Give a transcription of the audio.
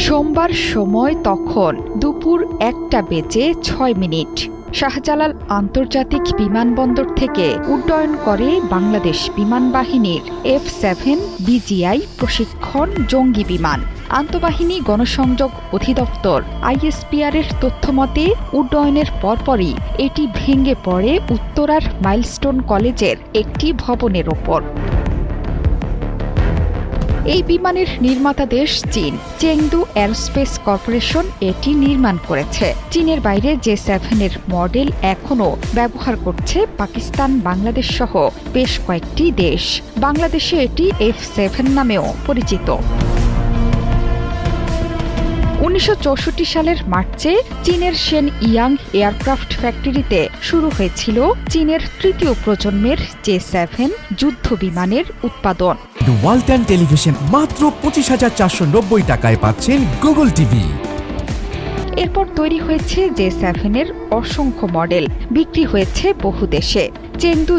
সোমবার সময় তখন দুপুর 1:06। শাহজালাল আন্তর্জাতিক বিমানবন্দর থেকে উড্ডয়ন করে বাংলাদেশ বিমান বাহিনীর F-7 BGI প্রশিক্ষণ জঙ্গি বিমান। আন্তঃবাহিনী গণসংযোগ অধিদপ্তর ISPR এর তথ্যমতে উড্ডয়নের পরপরই এটি ভেঙে পড়ে উত্তরার মাইলস্টোন কলেজের একটি ভবনের ওপর। এই বিমানের নির্মাতা দেশ চীন। চেংদু এরোস্পেস কর্পোরেশন এটি নির্মাণ করেছে। চীনের বাইরে J-7 এর মডেল এখনও ব্যবহার করছে পাকিস্তান, বাংলাদেশ সহ বেশ কয়েকটি দেশ। বাংলাদেশে এটি F-7 নামেও পরিচিত। 1964 সালের মার্চে চীনের শেন ইয়াং এয়ারক্রাফট ফ্যাক্টরিতে শুরু হয়েছিল চীনের তৃতীয় প্রজন্মের J-7 যুদ্ধ বিমানের উৎপাদন। ওয়ালটন টেলিভিশন মাত্র 25,490 টাকায় পাচ্ছেন গুগল টিভি। এরপর তৈরি হয়েছে J-7 এর অসংখ্য মডেল, বিক্রি হয়েছে বহু দেশে। চেংদু